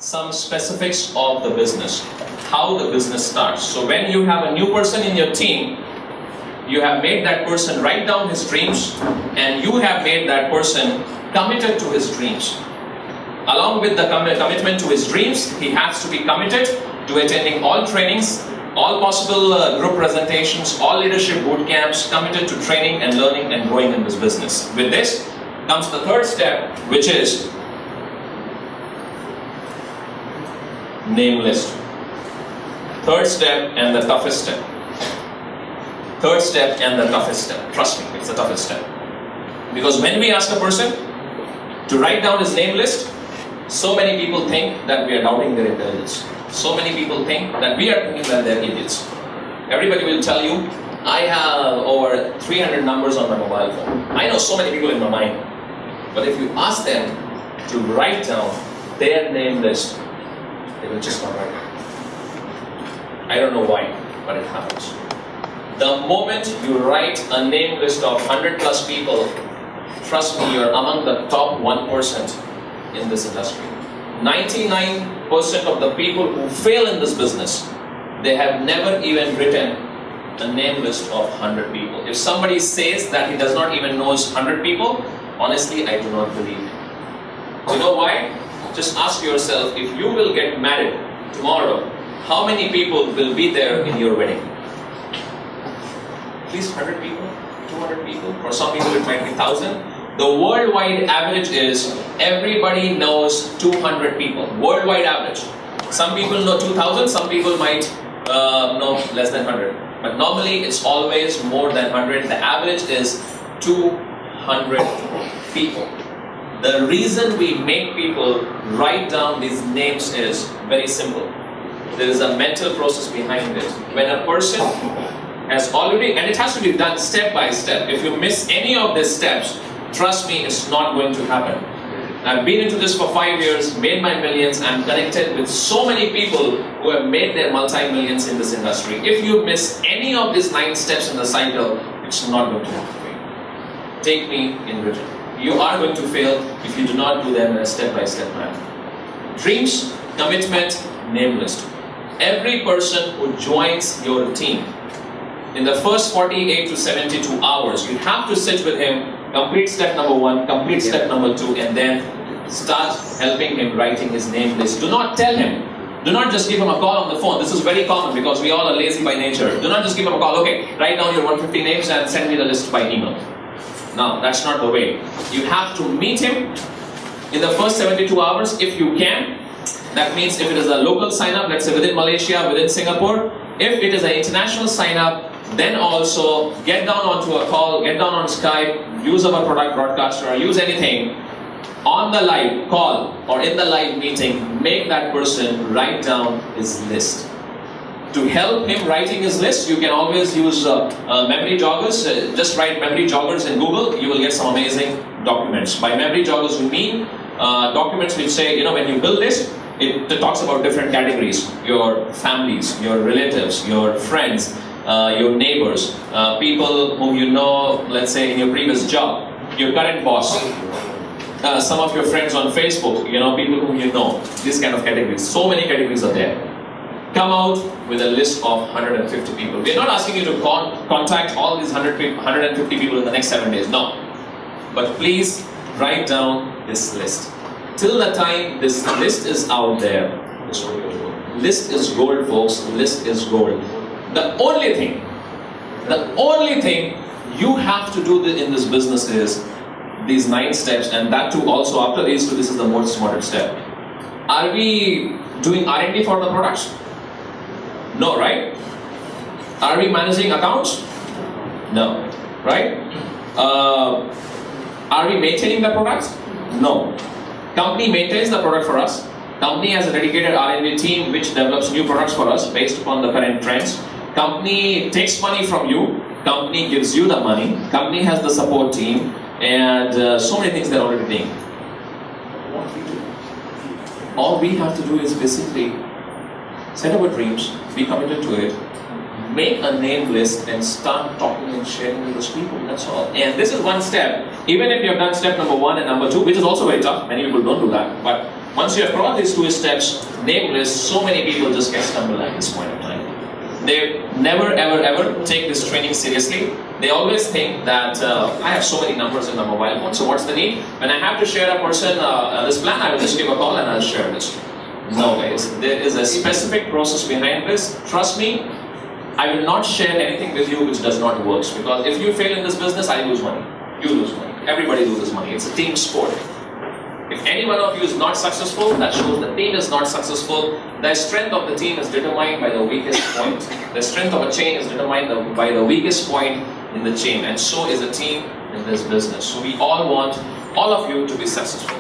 some specifics of the business, how the business starts. So when you have a new person in your team, you have made that person write down his dreams, and you have made that person committed to his dreams. Along with the commitment to his dreams, he has to be committed to attending all trainings, all possible group presentations, all leadership boot camps, committed to training and learning and growing in this business. With this comes the third step, which is name list. Third step and the toughest step. Third step and the toughest step. Trust me, it's the toughest step. Because when we ask a person to write down his name list, so many people think that we are doubting their intelligence. So many people think that we are thinking that they're idiots. Everybody will tell you, I have over 300 numbers on my mobile phone. I know so many people in my mind. But if you ask them to write down their name list, they will just not write it. I don't know why, but it happens. The moment you write a name list of 100 plus people, trust me, you're among the top 1% in this industry. 99% of the people who fail in this business, they have never even written a name list of 100 people. If somebody says that he does not even know 100 people, honestly, I do not believe. You know why? Just ask yourself, if you will get married tomorrow, how many people will be there in your wedding? At least 100 people, 200 people, for some people it might be 1,000. The worldwide average is everybody knows 200 people. Worldwide average. Some people know 2,000, some people might know less than 100. But normally it's always more than 100. The average is 200 people. The reason we make people write down these names is very simple. There is a mental process behind it. When a person has already, and it has to be done step by step. If you miss any of these steps, trust me, it's not going to happen. I've been into this for 5 years, made my millions, I'm connected with so many people who have made their multi-millions in this industry. If you miss any of these 9 steps in the cycle, it's not going to happen for you. Take me in written. You are going to fail if you do not do them in a step-by-step manner. Dreams, commitment, name list. Every person who joins your team, in the first 48 to 72 hours, you have to sit with him, complete step number 1, complete step number 2, and then start helping him writing his name list. Do not tell him. Do not just give him a call on the phone. This is very common because we all are lazy by nature. Do not just give him a call, okay, write down your 150 names and send me the list by email. No, that's not the way. You have to meet him in the first 72 hours if you can. That means if it is a local sign-up, let's say within Malaysia, within Singapore. If it is an international sign-up, then also get down onto a call, get down on Skype, use our product broadcaster, or use anything. On the live call or in the live meeting, make that person write down his list. To help him writing his list, you can always use memory joggers. Just write memory joggers in Google, you will get some amazing documents. By memory joggers, we mean documents which say, you know, when you build this, it talks about different categories. Your families, your relatives, your friends, your neighbors, people whom you know, let's say in your previous job, your current boss, some of your friends on Facebook, you know, people whom you know, these kind of categories. So many categories are there. Come out with a list of 150 people. We're not asking you to contact all these 150 people in the next 7 days, no. But please write down this list. Till the time this list is out there, list is gold, folks, list is gold. The only thing you have to do in this business is these 9 steps, and that too also after these 2, this is the most important step. Are we doing R&D for the products? No, right? Are we managing accounts? No, right? Are we maintaining the products? No. Company maintains the product for us. Company has a dedicated R&D team which develops new products for us based upon the current trends. Company takes money from you. Company gives you the money. Company has the support team, and so many things they're already doing. What we do? All we have to do is basically set our dreams, be committed to it, make a name list, and start talking and sharing with those people. That's all. And this is one step. Even if you have done step number 1 and number 2, which is also very tough, many people don't do that, but Once you have crossed these 2 steps, name list, so many people just get stumbled at this point of time. They never ever take this training seriously. They always think that I have so many numbers in my mobile phone, so what's the need? When I have to share a person this plan, I will just give a call and I'll share this. No guys, there is a specific process behind this. Trust me, I will not share anything with you which does not work. Because if you fail in this business, I lose money. You lose money. Everybody loses money. It's a team sport. If any one of you is not successful, that shows the team is not successful. The strength of the team is determined by the weakest point. The strength of a chain is determined by the weakest point in the chain. And so is a team in this business. So we all want all of you to be successful.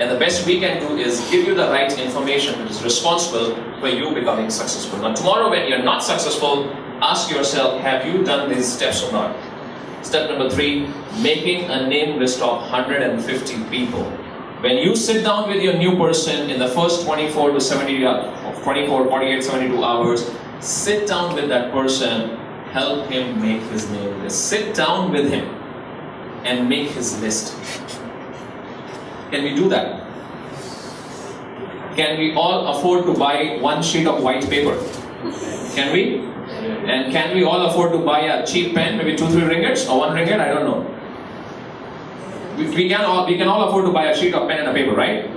And the best we can do is give you the right information which is responsible for you becoming successful. Now tomorrow when you're not successful, ask yourself, have you done these steps or not? Step number 3, making a name list of 150 people. When you sit down with your new person in the first 24 to 48, 72 hours, sit down with that person, help him make his name list. Sit down with him and make his list. Can we do that? Can we all afford to buy 1 sheet of white paper? Can we? And can we all afford to buy a cheap pen, maybe 2-3 ringgits or 1 ringgit? I don't know. We can all afford to buy a sheet of pen and a paper, right?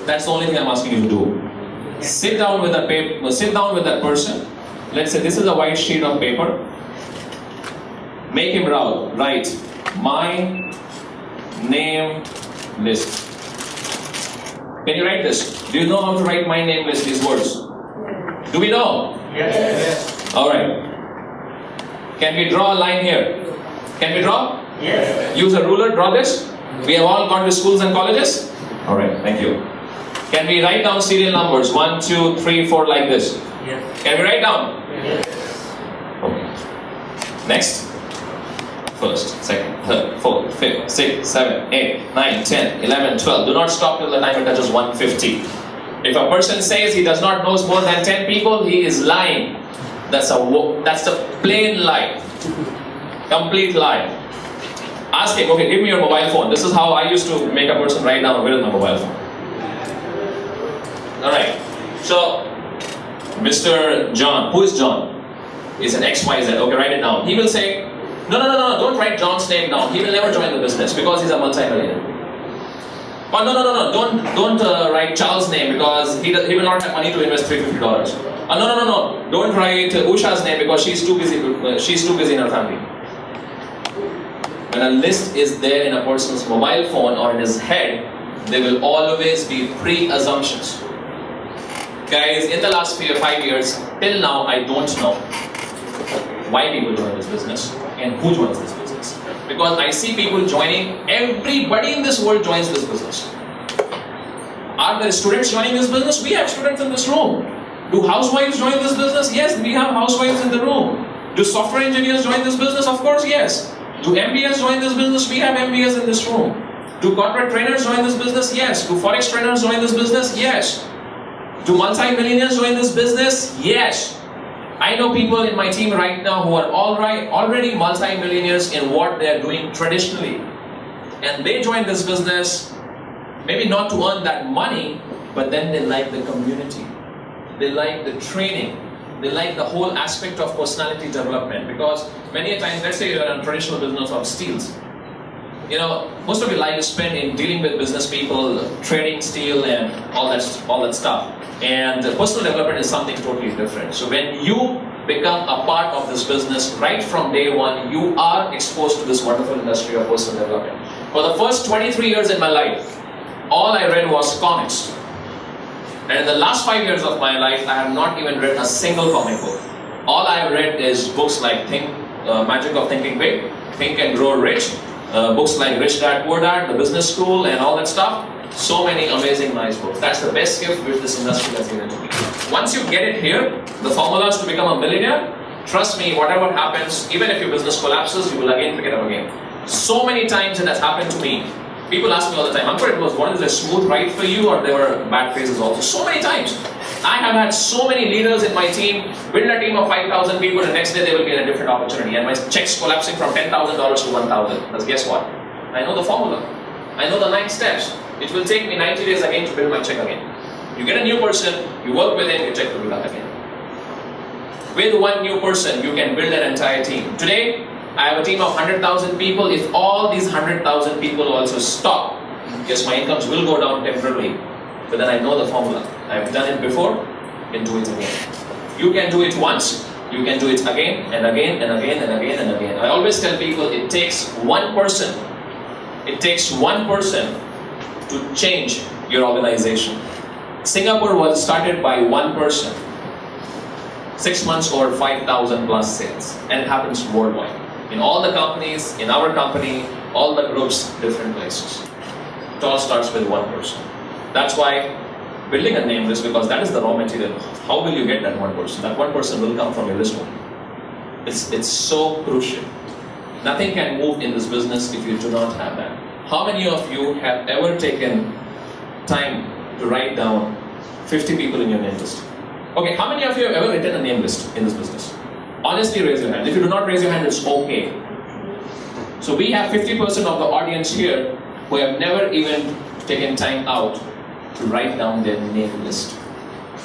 That's the only thing I'm asking you to do. Sit down with that person. Let's say this is a white sheet of paper. Make him write my name list. Can you write this? Do you know how to write my name list, these words? Do we know? Yes. Alright. Can we draw a line here? Can we draw? Yes. Use a ruler, draw this. We have all gone to schools and colleges? Alright, thank you. Can we write down serial numbers? 1, 2, 3, 4 like this? Yes. Can we write down? Yes. Okay. Next. First, second, third, fourth, fifth, sixth, 7, 8, 9, 10, 11, 12. Do not stop till the time it touches 150. If a person says he does not know more than 10 people, he is lying. That's a plain lie. Complete lie. Ask him, okay, give me your mobile phone. This is how I used to make a person write down where is my mobile phone. Alright. So, Mr. John, who is John? He's an XYZ. Okay, write it down. He will say, no, don't write John's name down. He will never join the business because he's a multi-millionaire. Oh, no, don't write Charles' name because he will not have money to invest $350. No, don't write Usha's name because she's too busy in her family. When a list is there in a person's mobile phone or in his head, there will always be pre-assumptions. Guys, in the last 5 years, till now, I don't know why people join this business and who joins this business. Because I see people joining, everybody in this world joins this business. Are there students joining this business? We have students in this room. Do housewives join this business? Yes, we have housewives in the room. Do software engineers join this business? Of course, yes. Do MBAs join this business? We have MBAs in this room. Do corporate trainers join this business? Yes. Do forex trainers join this business? Yes. Do multi-millionaires join this business? Yes. I know people in my team right now who are already multi-millionaires in what they are doing traditionally. And they join this business, maybe not to earn that money, but then they like the community. They like the training. They like the whole aspect of personality development. Because many a times, let's say you're in a traditional business of steels. You know, most of your life is spent in dealing with business people, trading steel and all that stuff. And personal development is something totally different. So when you become a part of this business, right from day one, you are exposed to this wonderful industry of personal development. For the first 23 years in my life, all I read was comics. And in the last 5 years of my life, I have not even read a single comic book. All I have read is books like Magic of Thinking Big, Think and Grow Rich, books like Rich Dad Poor Dad, The Business School, and all that stuff. So many amazing nice books. That's the best gift which this industry has given to me. Once you get it here, the formulas to become a millionaire, trust me, whatever happens, even if your business collapses, you will again pick it up again. So many times it has happened to me. People ask me all the time, Uncle, it was one of the smooth ride for you or there were bad phases also? So many times. I have had so many leaders in my team, build a team of 5,000 people, and the next day they will be in a different opportunity. And my checks collapsing from $10,000 to $1,000. But guess what? I know the formula. I know the 9 steps. It will take me 90 days again to build my check again. You get a new person, you work with him, your check will build up again. With one new person, you can build an entire team. Today, I have a team of 100,000 people. If all these 100,000 people also stop, yes, my incomes will go down temporarily. But then I know the formula. I've done it before, I can do it again. You can do it once, you can do it again and again and again and again and again. I always tell people it takes one person. It takes one person to change your organization. Singapore was started by one person. 6 months or 5,000 plus sales. And it happens worldwide. In all the companies, in our company, all the groups, different places. It all starts with one person. That's why building a name list, because that is the raw material. How will you get that one person? That one person will come from your list only. It's so crucial. Nothing can move in this business if you do not have that. How many of you have ever taken time to write down 50 people in your name list? Okay, how many of you have ever written a name list in this business? Honestly, raise your hand. If you do not raise your hand, it's okay. So we have 50% of the audience here who have never even taken time out to write down their name list.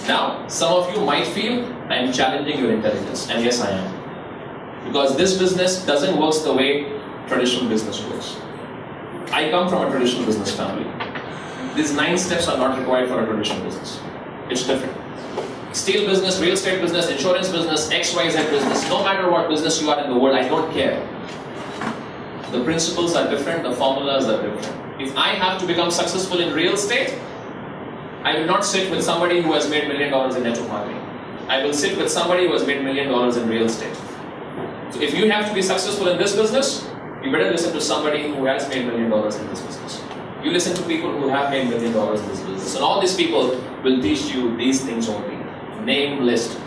Now, some of you might feel I am challenging your intelligence, and yes, I am. Because this business doesn't work the way traditional business works. I come from a traditional business family. These 9 steps are not required for a traditional business. It's different. Steel business, real estate business, insurance business, XYZ business, no matter what business you are in the world, I don't care. The principles are different, the formulas are different. If I have to become successful in real estate, I will not sit with somebody who has made $1 million in network marketing. I will sit with somebody who has made $1 million in real estate. So if you have to be successful in this business, you better listen to somebody who has made $1 million in this business. You listen to people who have made $1 million in this business. And all these people will teach you these things only. Name list.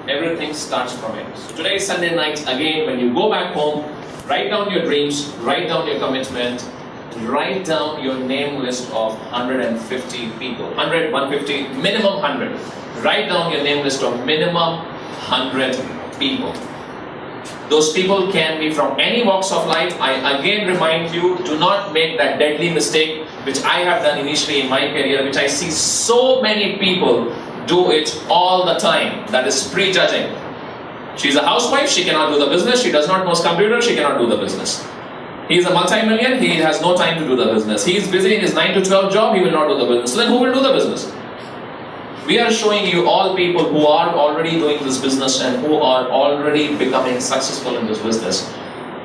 Everything starts from it. So today is Sunday night. Again, when you go back home, write down your dreams, write down your commitment, write down your name list of 150 people. 100, 150, minimum 100. Write down your name list of minimum 100 people. Those people can be from any walks of life. I again remind you, do not make that deadly mistake which I have done initially in my career, which I see so many people do it all the time. That is prejudging. She's a housewife, she cannot do the business. She does not know computer, she cannot do the business. He is a multi-million, he has no time to do the business. He is busy in his 9 to 12 job, he will not do the business. So then who will do the business? We are showing you all people who are already doing this business and who are already becoming successful in this business.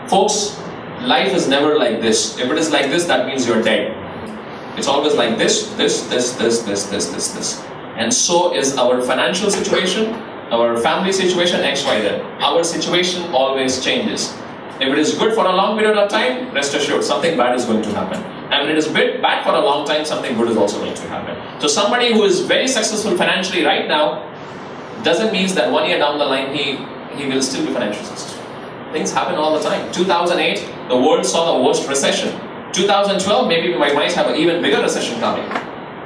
Folks, life is never like this. If it is like this, that means you're dead. It's always like this. And so is our financial situation, our family situation, XYZ. Our situation always changes. If it is good for a long period of time, rest assured, something bad is going to happen. And when it is bad for a long time, something good is also going to happen. So somebody who is very successful financially right now, doesn't mean that 1 year down the line, he will still be financially successful. Things happen all the time. 2008, the world saw the worst recession. 2012, maybe we might have an even bigger recession coming.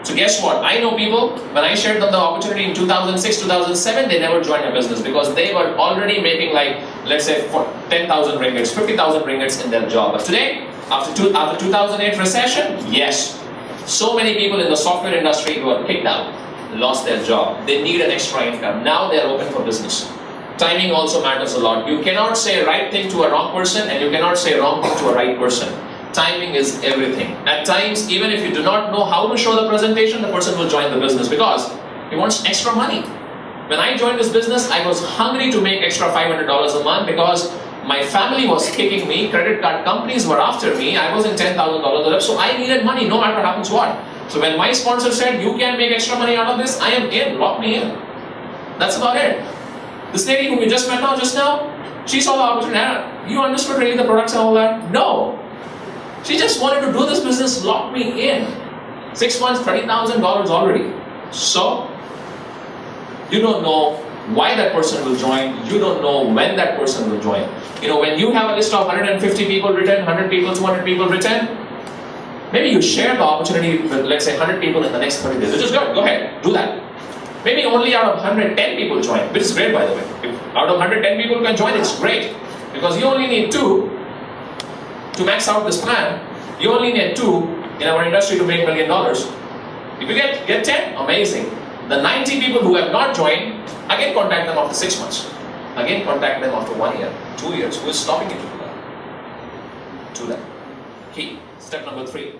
So guess what? I know people, when I shared them the opportunity in 2006, 2007, they never joined a business because they were already making like, let's say, 10,000 ringgits, 50,000 ringgits in their job. But today, after 2008 recession, yes, so many people in the software industry who are kicked out, lost their job. They need an extra income. Now they are open for business. Timing also matters a lot. You cannot say right thing to a wrong person and you cannot say wrong thing to a right person. Timing is everything. At times, even if you do not know how to show the presentation, the person will join the business because he wants extra money. When I joined this business, I was hungry to make extra $500 a month because my family was kicking me, credit card companies were after me, I was in $10,000 debt, so I needed money no matter what happens what. So when my sponsor said, you can make extra money out of this, I am in, lock me in. That's about it. This lady who we just met just now, she saw the opportunity. You understood really the products and all that? No. She just wanted to do this business, lock me in. 6 months, $30,000 already. So, you don't know why that person will join. You don't know when that person will join. You know, when you have a list of 150 people written, 100 people, 200 people written, maybe you share the opportunity with, let's say, 100 people in the next 30 days. Which is good. Go ahead. Do that. Maybe only out of 110 people join, which is great, by the way. If out of 110 people can join, it's great. Because you only need 2 to max out this plan. You only need 2 in our industry to make $1 million. If you get 10, amazing. The 90 people who have not joined, again contact them after 6 months. Again contact them after 1 year, 2 years. Who is stopping you to do that? Do that. Key. Step number 3.